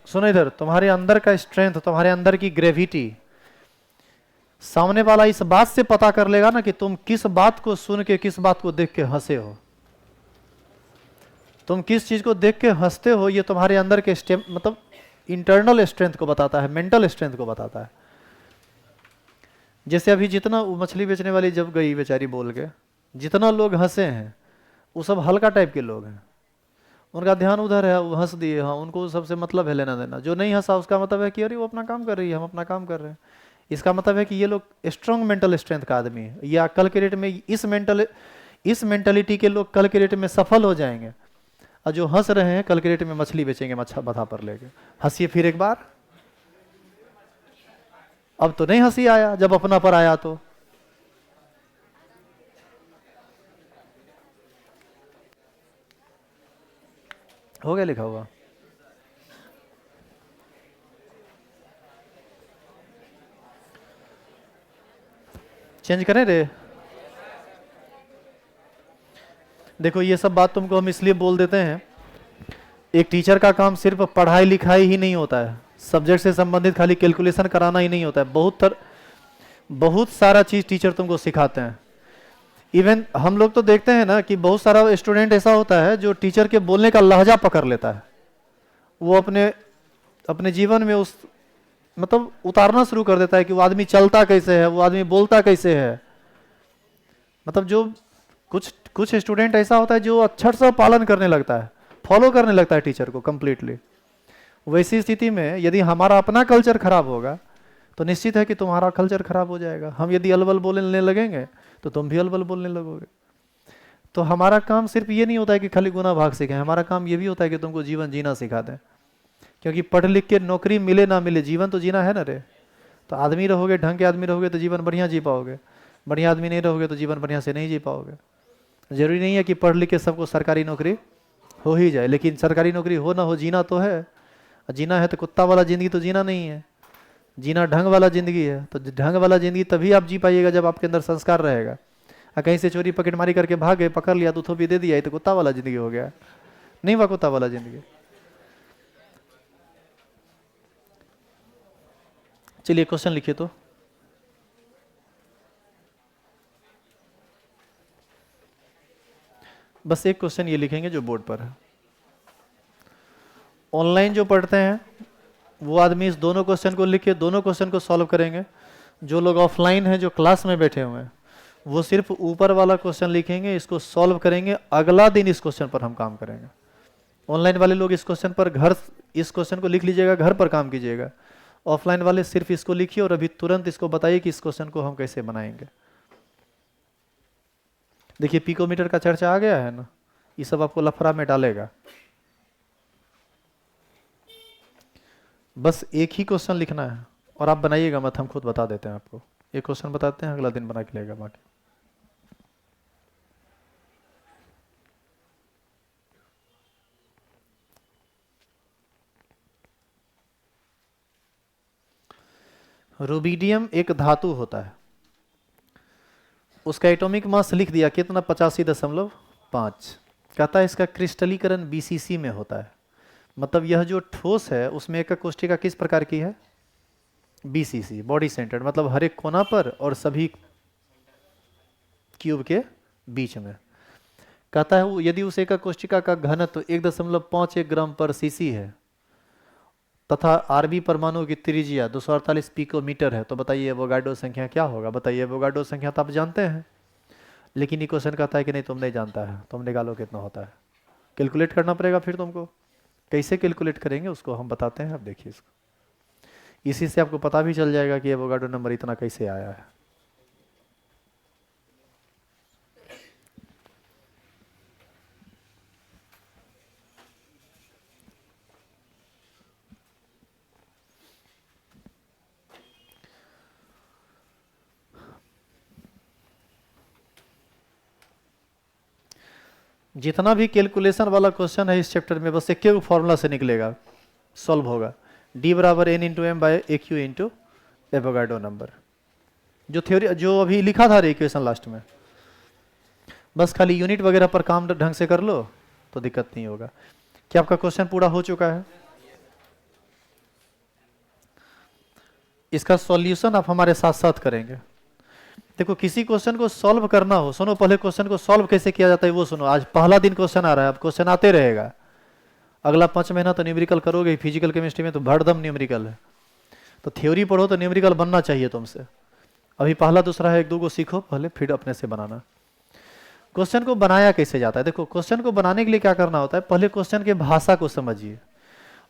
सुनो इधर, तुम्हारे अंदर का स्ट्रेंथ, तुम्हारे अंदर की ग्रेविटी सामने वाला इस बात से पता कर लेगा ना कि तुम किस बात को सुन के, किस बात को देख के हंसे हो, तुम किस चीज को देख के हंसते हो। ये तुम्हारे अंदर के मतलब इंटरनल स्ट्रेंथ को बताता है, मेंटल स्ट्रेंथ को बताता है। जैसे अभी जितना मछली बेचने वाली जब गई बेचारी बोल के, जितना लोग हंसे हैं वो सब हल्का टाइप के लोग हैं, उनका ध्यान उधर है, वो हंस दिए, हाँ, उनको सबसे मतलब है लेना देना। जो नहीं हंसा उसका मतलब है कि अरे वो अपना काम कर रही है, हम अपना काम कर रहे हैं। इसका मतलब है कि ये लोग स्ट्रॉन्ग मेंटल स्ट्रेंथ का आदमी है, या कल के डेट में इस मेंटलिटी के लोग कल के डेट में सफल हो जाएंगे। और जो हंस रहे हैं कल के डेट में मछली बेचेंगे माथा पर लेके। हंसिए फिर एक बार। अब तो नहीं हंसी आया, जब अपना पर आया तो हो गया लिखा हुआ। चेंज करें रे? देखो ये सब बात तुमको हम इसलिए बोल देते हैं, एक टीचर का काम सिर्फ पढ़ाई लिखाई ही नहीं होता है, सब्जेक्ट से संबंधित खाली कैलकुलेशन कराना ही नहीं होता है, बहुत सारा चीज टीचर तुमको सिखाते हैं। इवन हम लोग तो देखते हैं ना कि बहुत सारा स्टूडेंट ऐसा होता है जो टीचर के बोलने का लहजा पकड़ लेता है, वो अपने अपने जीवन में उस मतलब उतारना शुरू कर देता है कि वो आदमी चलता कैसे है, वो आदमी बोलता कैसे है। मतलब जो कुछ कुछ स्टूडेंट ऐसा होता है जो अक्षर से पालन करने लगता है, फॉलो करने लगता है टीचर को कंप्लीटली। वैसी स्थिति में यदि हमारा अपना कल्चर खराब होगा तो निश्चित है कि तुम्हारा कल्चर खराब हो जाएगा। हम यदि अलबल बोलने लगेंगे तो तुम भी अलबल बोलने लगोगे। तो हमारा काम सिर्फ ये नहीं होता है कि खाली गुना भाग सीखें, हमारा काम ये भी होता है कि तुमको जीवन जीना सिखा दें। क्योंकि पढ़ लिख के नौकरी मिले ना मिले, जीवन तो जीना है ना रे। तो आदमी रहोगे, ढंग के आदमी रहोगे तो जीवन बढ़िया जी पाओगे, बढ़िया आदमी नहीं रहोगे तो जीवन बढ़िया से नहीं जी पाओगे। जरूरी नहीं है कि पढ़ लिख के सबको सरकारी नौकरी हो ही जाए, लेकिन सरकारी नौकरी हो ना हो जीना तो है। जीना है तो कुत्ता वाला जिंदगी तो जीना नहीं है, जीना ढंग वाला जिंदगी है। तो ढंग वाला जिंदगी तभी आप जी पाइएगा जब आपके अंदर संस्कार रहेगा। कहीं से चोरी पकेटमारी करके भाग गए, पकड़ लिया तो थोपी दे दिया, तो कुत्ता वाला जिंदगी हो गया, नहीं हुआ कुत्ता वाला जिंदगी। चलिए क्वेश्चन लिखिए तो। बस एक क्वेश्चन ये लिखेंगे जो बोर्ड पर है। ऑनलाइन जो पढ़ते हैं वो आदमी इस दोनों क्वेश्चन को लिख के दोनों क्वेश्चन को सॉल्व करेंगे। जो लोग ऑफलाइन हैं, जो क्लास में बैठे हुए हैं, वो सिर्फ ऊपर वाला क्वेश्चन लिखेंगे, इसको सॉल्व करेंगे, अगला दिन इस क्वेश्चन पर हम काम करेंगे। ऑनलाइन वाले लोग इस क्वेश्चन पर इस क्वेश्चन को लिख लीजिएगा, घर पर काम कीजिएगा। ऑफलाइन वाले सिर्फ इसको लिखिए और अभी तुरंत इसको बताइए कि इस क्वेश्चन को हम कैसे बनाएंगे। देखिए पिकोमीटर का चर्चा आ गया है ना, ये सब आपको लफड़ा में डालेगा। बस एक ही क्वेश्चन लिखना है और आप बनाइएगा मत, हम खुद बता देते हैं आपको। एक क्वेश्चन बताते हैं, अगला दिन बना के लेगा बाकी। रुबिडियम एक धातु होता है, उसका एटॉमिक मास लिख दिया कितना, 85.5। कहता है इसका क्रिस्टलीकरण बीसीसी में होता है। मतलब यह जो ठोस है उसमें एकक कोष्ठिका किस प्रकार की है, बीसीसी, बॉडी सेंटर्ड, मतलब हर एक कोना पर और सभी क्यूब के बीच में। कहता है यदि उस एकक कोष्ठिका का घनत्व 1.51 ग्राम पर सीसी है तथा आरबी परमाणु की त्रिज्या 248 पिकोमीटर है, तो बताइए एवोगाड्रो संख्या क्या होगा। बताइए एवोगाड्रो संख्या तो आप जानते हैं, लेकिन ये क्वेश्चन कहता है कि नहीं तुम नहीं जानता है, तुम निकालो कितना होता है। कैलकुलेट करना पड़ेगा, फिर तुमको कैसे कैलकुलेट करेंगे उसको हम बताते हैं। अब देखिए इसको, इसी से आपको पता भी चल जाएगा कि एवोगाड्रो नंबर इतना कैसे आया है। जितना भी कैलकुलेशन वाला क्वेश्चन है इस चैप्टर में बस एक ही फॉर्मूला से निकलेगा, सॉल्व होगा। D बराबर n into M by A Q into Avogadro number, जो थ्योरी जो अभी लिखा था इक्वेशन लास्ट में। बस खाली यूनिट वगैरह पर काम ढंग से कर लो तो दिक्कत नहीं होगा। क्या आपका क्वेश्चन पूरा हो चुका है? इसका सॉल्यूशन आप हमारे साथ साथ करेंगे। देखो किसी क्वेश्चन को सॉल्व करना हो, सुनो पहले क्वेश्चन को सॉल्व कैसे किया जाता है वो सुनो। आज पहला दिन क्वेश्चन आ रहा है, अब क्वेश्चन आते रहेगा। अगला 5 महीना तो न्यूमेरिकल करोगे, फिजिकल केमिस्ट्री में तो भरदम न्यूमेरिकल है। तो थ्योरी पढ़ो तो न्यूमेरिकल बनना चाहिए तुमसे। अभी पहला दूसरा है, 1-2 को सीखो पहले, फिर अपने से बनाना। क्वेश्चन को बनाया कैसे जाता है? देखो क्वेश्चन को बनाने के लिए क्या करना होता है, पहले क्वेश्चन के भाषा को समझिए,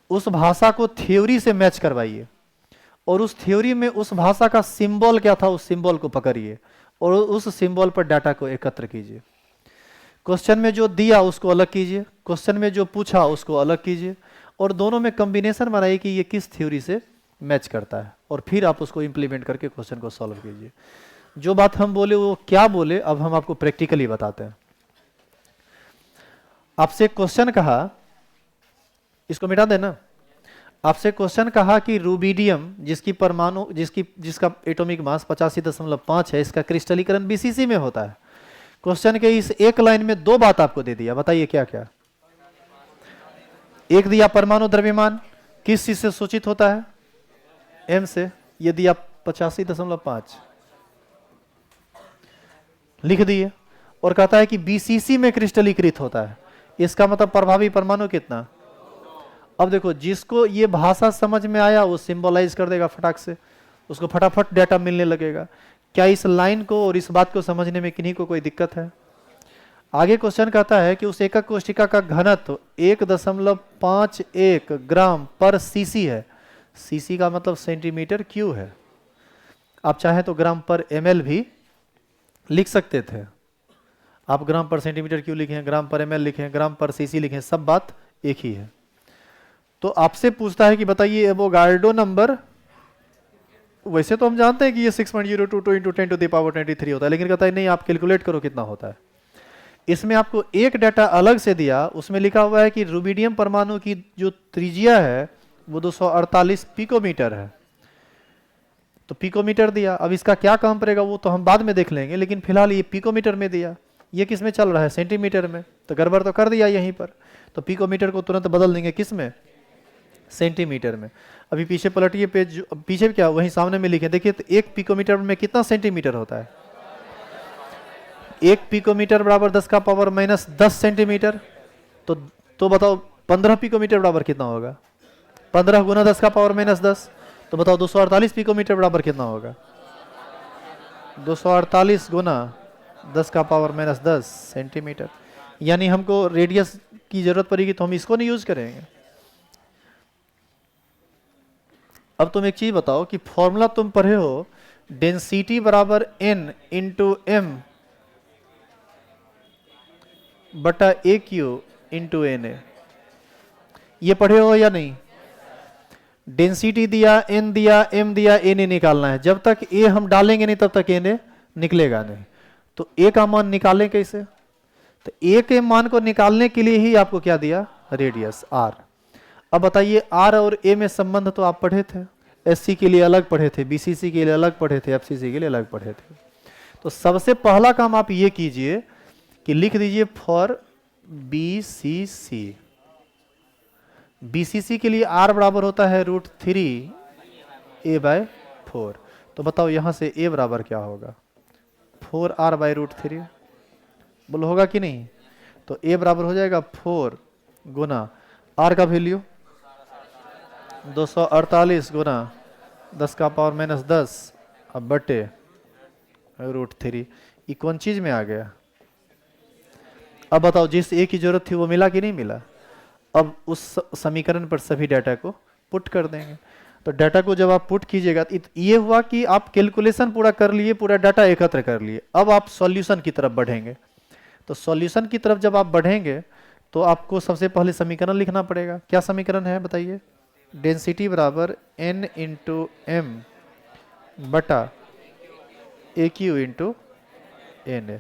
उस भाषा को थ्योरी से मैच करवाइए और उस थ्योरी में उस भाषा का सिंबल क्या था उस सिंबल को पकड़िए और उस सिंबल पर डाटा को एकत्र कीजिए। क्वेश्चन में जो दिया उसको अलग कीजिए, क्वेश्चन में जो पूछा उसको अलग कीजिए और दोनों में कॉम्बिनेशन बनाइए कि ये किस थ्योरी से मैच करता है और फिर आप उसको इंप्लीमेंट करके क्वेश्चन को सॉल्व कीजिए। जो बात हम बोले वो क्या बोले अब हम आपको प्रैक्टिकली बताते हैं। आपसे क्वेश्चन कहा, इसको मिटा देना। आपसे क्वेश्चन कहा कि रुबिडियम जिसकी परमाणु जिसका एटॉमिक मास 85.5 है, इसका क्रिस्टलीकरण बीसीसी में होता है। क्वेश्चन के इस एक लाइन में 2 बात आपको दे दिया, बताइए क्या क्या। एक दिया परमाणु द्रव्यमान किस चीज से सूचित होता है? m से। ये दिया 85.5 लिख दिए, और कहता है कि BCC में क्रिस्टलीकृत होता है। इसका मतलब प्रभावी परमाणु कितना? अब देखो, जिसको ये भाषा समझ में आया वो सिंबलाइज कर देगा फटाक से, उसको फटाफट डेटा मिलने लगेगा। क्या इस लाइन को और इस बात को समझने में किन्हीं को कोई दिक्कत है? आगे क्वेश्चन कहता है कि उस एकक कोशिका का घनत्व 1.51 ग्राम पर सीसी है। सीसी का मतलब सेंटीमीटर क्यू है। आप चाहे तो ग्राम पर ml भी लिख सकते थे। आप ग्राम पर सेंटीमीटर क्यू लिखें, ग्राम पर ml लिखें, ग्राम पर सीसी लिखें, सब बात एक ही है। तो आपसे पूछता है कि बताइए एवोगाड्रो नंबर, वैसे तो हम जानते हैं कि ये 6.022 इंटू 10 टू द पावर 23 होता है, लेकिन कहता है नहीं, आप कैलकुलेट करो कितना होता है। इसमें आपको एक डाटा अलग से दिया, उसमें लिखा हुआ है कि रुबिडियम परमाणु की जो त्रिज्या है वो 248 पिकोमीटर है। तो पिकोमीटर दिया, अब इसका क्या काम पड़ेगा वो तो हम बाद में देख लेंगे, लेकिन फिलहाल ये पिकोमीटर में दिया। ये किस में चल रहा है? सेंटीमीटर में। तो गड़बड़ तो कर दिया यहीं पर, तो पिकोमीटर को तुरंत बदल देंगे किस में? सेंटीमीटर में। अभी पीछे पलटिए पेज, पीछे क्या वहीं सामने में लिखे, देखिए तो 1 पिकोमीटर में कितना सेंटीमीटर होता है? 1 पिकोमीटर बराबर 10 का पावर -10 सेंटीमीटर। तो बताओ 15 पिकोमीटर बराबर कितना होगा? 15 गुना 10 का पावर -10। तो बताओ 248 पिकोमीटर बराबर कितना होगा? 248 गुना 10 का पावर -10 सेंटीमीटर। यानी हमको रेडियस की जरूरत पड़ेगी तो हम इसको नहीं यूज करेंगे। अब तुम एक चीज बताओ कि फॉर्मूला तुम पढ़े हो, डेंसिटी बराबर n इंटू m बटा AQ इंटू Na, ये पढ़े हो या नहीं? डेंसिटी दिया, n दिया, m दिया, Na निकालना है। जब तक a हम डालेंगे नहीं तब तक Na निकलेगा नहीं। तो a का मान निकालें कैसे? तो a के मान को निकालने के लिए ही आपको क्या दिया? Radius r। अब बताइए r और a में संबंध तो आप पढ़े थे, SC के लिए अलग पढ़े थे, BCC के लिए अलग पढ़े थे, FCC के लिए अलग पढ़े थे। तो सबसे पहला काम आप ये कीजिए कि लिख दीजिए फॉर BCC। BCC के लिए r बराबर होता है √3a/4। तो बताओ यहां से a बराबर क्या होगा? 4r/√3। बोलो होगा कि नहीं? तो a बराबर हो जाएगा 4 गुना r का वैल्यू 248 गुना 10 का पावर -10 अब बटे √3। ये कौन चीज में आ गया? अब बताओ जिस a की जरूरत थी वो मिला कि नहीं मिला? अब उस समीकरण पर सभी डाटा को पुट कर देंगे। तो डाटा को जब आप पुट कीजिएगा तो ये हुआ कि आप कैलकुलेशन पूरा कर लिए, पूरा डाटा एकत्र कर लिए। अब आप सॉल्यूशन की तरफ बढ़ेंगे। तो सॉल्यूशन की तरफ जब आप बढ़ेंगे तो आपको सबसे पहले समीकरण लिखना पड़ेगा। क्या समीकरण है बताइए? डेंसिटी बराबर n इंटू m बटा AQ इंटू Na।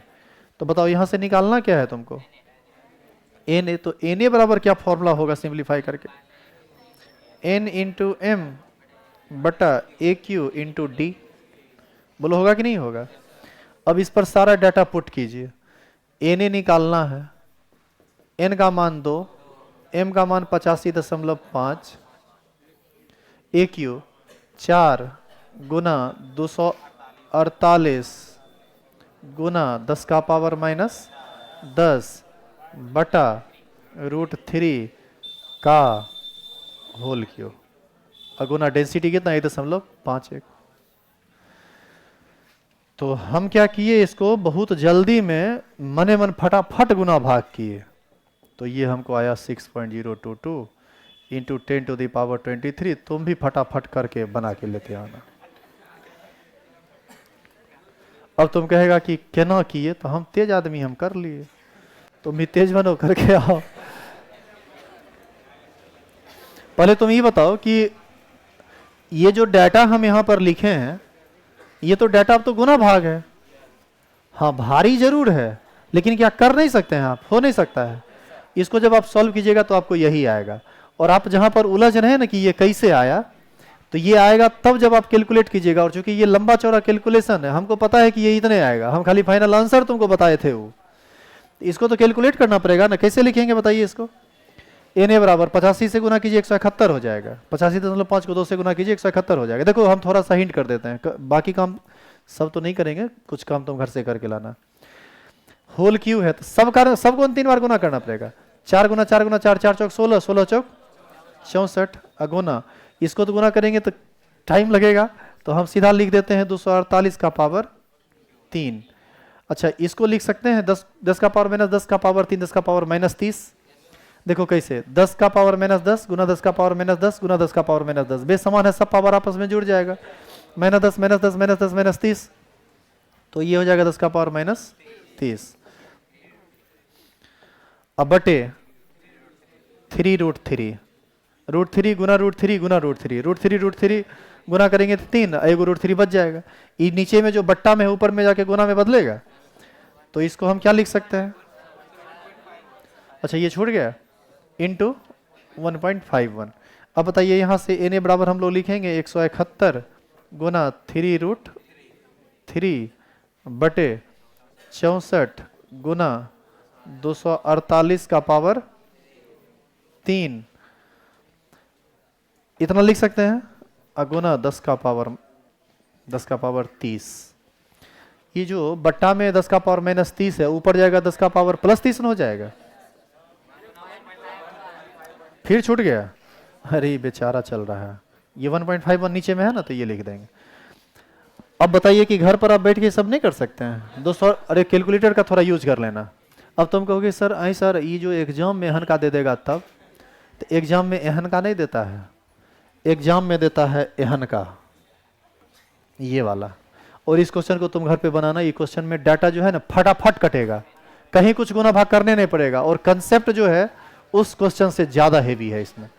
तो बताओ यहां से निकालना क्या है तुमको? Na। तो Na बराबर क्या फॉर्मूला होगा सिंप्लीफाई करके? n इंटू m बटा AQ इंटू D। बोलो होगा कि नहीं होगा? अब इस पर सारा डाटा पुट कीजिए। Na निकालना है, n का मान 2, m का मान 85.5, AQ 4 गुना 248 गुना 10 का पावर -10 बटा √3 का होल क्यूब। अगुना डेंसिटी कितना? 1.51। तो हम क्या किए, इसको बहुत जल्दी में मने मन फटाफट गुना भाग किए। तो ये हमको आया 6.022 इंटू 10 टू द पावर 23। तुम भी फटाफट करके बना के लेते आना। अब तुम कहेगा कि क्या किए? तो हम तेज आदमी, हम कर लिए, तुम भी तेज बनो, करके आओ। पहले तुम ये बताओ कि ये जो डाटा हम यहां पर लिखे हैं, ये तो डाटा अब तो गुना भाग है। हाँ भारी जरूर है, लेकिन क्या कर नहीं सकते हैं आप? हो नहीं सकता है। इसको जब आप सॉल्व कीजिएगा तो आपको यही आएगा। और आप जहां पर उलझ रहे हैं ना कि ये कैसे आया, तो ये आएगा तब जब आप कैलकुलेट कीजिएगा। और चूंकि ये लंबा चौड़ा कैलकुलेशन है, हमको पता है कि ये इतने आएगा, हम खाली फाइनल आंसर तुमको बताए थे वो। इसको तो कैलकुलेट करना पड़ेगा ना। कैसे लिखेंगे बताइए इसको? एन ए बराबर 85 से गुना कीजिए 171 हो जाएगा। 85.5 को 2 से गुना कीजिए 171 हो जाएगा। देखो हम थोड़ा सा हिंट कर देते हैं, बाकी काम सब तो नहीं करेंगे, कुछ काम तुम घर से करके लाना। होल क्यू है तो सबको 3 बार गुना करना पड़ेगा। 4 गुना 4 गुना 4, 4 चौक 16, 16 चौक 64 अगुना। इसको तो गुना करेंगे तो टाइम लगेगा, तो हम सीधा लिख देते हैं 248 का पावर 3। अच्छा इसको लिख सकते हैं 10 का पावर माइनस 10 का पावर 3, 10 का पावर माइनस 30। देखो कैसे, 10 का पावर माइनस 10 गुना 10 का पावर माइनस 10 गुना 10 का पावर माइनस 10, बेस समान है, सब पावर आपस में जुड़ जाएगा। माइनस 10 माइनस 10 माइनस 10 माइनस 30, तो ये हो जाएगा 10 का पावर माइनस 30। अब बटे 3√3, √3 गुना √3 गुना √3, √3 गुना करेंगे तो 3, एक √3 बच जाएगा। ये नीचे में जो बट्टा में है ऊपर में जाके गुना में बदलेगा, तो इसको हम क्या लिख सकते हैं? अच्छा ये छूट गया, इंटू 1.51। अब बताइए यहाँ से एन ए बराबर हम लोग लिखेंगे 171 गुना 3√3 बटे 64 गुना 248 का पावर 3, इतना लिख सकते हैं। अगुना 10 का पावर 30। ये जो बट्टा में 10 का पावर माइनस 30 है, ऊपर जाएगा 10 का पावर प्लस 30 हो जाएगा। फिर छूट गया, अरे बेचारा चल रहा है। ये 1.51 नीचे में है ना, तो ये लिख देंगे। अब बताइए कि घर पर आप बैठ के सब नहीं कर सकते हैं दोस्तों? अरे कैलकुलेटर का थोड़ा यूज कर लेना। अब तुम कहोगे सर आई सर ये जो एग्जाम में एहन का दे देगा, तब तो एग्जाम में एहन का नहीं देता है, एग्जाम में देता है एहन का, ये वाला। और इस क्वेश्चन को तुम घर पे बनाना। ये क्वेश्चन में डाटा जो है ना फटाफट कटेगा, कहीं कुछ गुना भाग करने नहीं पड़ेगा, और कंसेप्ट जो है उस क्वेश्चन से ज्यादा हेवी है इसमें।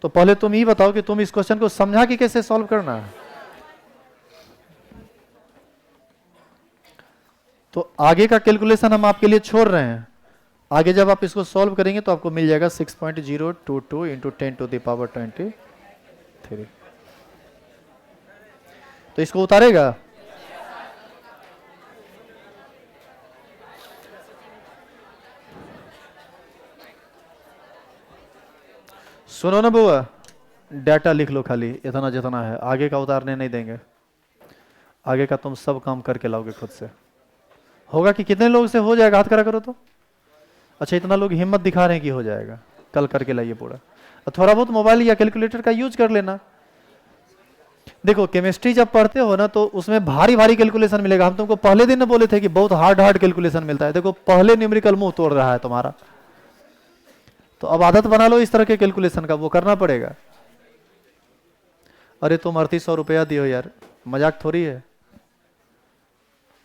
तो पहले तुम ये बताओ कि तुम इस क्वेश्चन को समझा कि कैसे सॉल्व करना है। तो आगे का कैलकुलेशन हम आपके लिए छोड़ रहे हैं। आगे जब आप इसको सॉल्व करेंगे तो आपको मिल जाएगा 6.022 इंटू 10⁻23। तो इसको उतारेगा। सुनो ना बुआ, डाटा लिख लो खाली, इतना जितना है, आगे का उतारने नहीं देंगे। आगे का तुम सब काम करके लाओगे खुद से। होगा कि कितने लोग से हो जाएगा? हाथ खड़ा करो तो। अच्छा इतना लोग हिम्मत दिखा रहे हैं कि हो जाएगा, कल करके लाइए पूरा। और थोड़ा बहुत मोबाइल या कैलकुलेटर का यूज कर लेना। देखो केमिस्ट्री जब पढ़ते हो ना, तो उसमें भारी भारी कैलकुलेशन मिलेगा। हम तुमको पहले दिन बोले थे कि बहुत हार्ड कैलकुलेशन मिलता है। देखो पहले न्यूमेरिकल मुंह तोड़ रहा है तुम्हारा। तो अब आदत बना लो इस तरह के कैलकुलेशन का, वो करना पड़ेगा। अरे तुम 3800 रुपया दियो यार, मजाक थोड़ी है।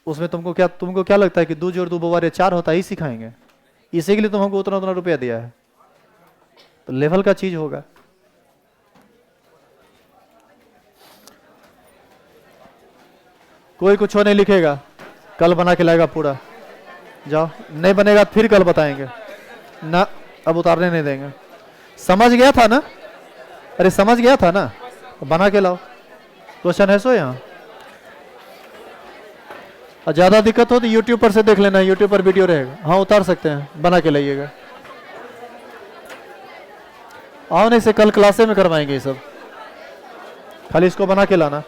उसमें तुमको क्या लगता है कि 2 जोड़ 2 बराबर 4 होता है, ही सिखाएंगे? इसी के लिए तुम हमको उतना रुपया दिया है, तो लेवल का चीज होगा। कोई कुछ नहीं लिखेगा, कल बना के लाएगा पूरा। जाओ, नहीं बनेगा फिर कल बताएंगे ना, अब उतारने नहीं देंगे। समझ गया था ना? अरे समझ गया था ना, बना के लाओ। क्वेश्चन है सो यहाँ। और ज्यादा दिक्कत हो तो यूट्यूब पर से देख लेना, यूट्यूब पर वीडियो रहेगा। हाँ उतार सकते हैं, बना के लाइएगा। आओ नहीं से कल क्लासे में करवाएंगे ये सब, खाली इसको बना के लाना।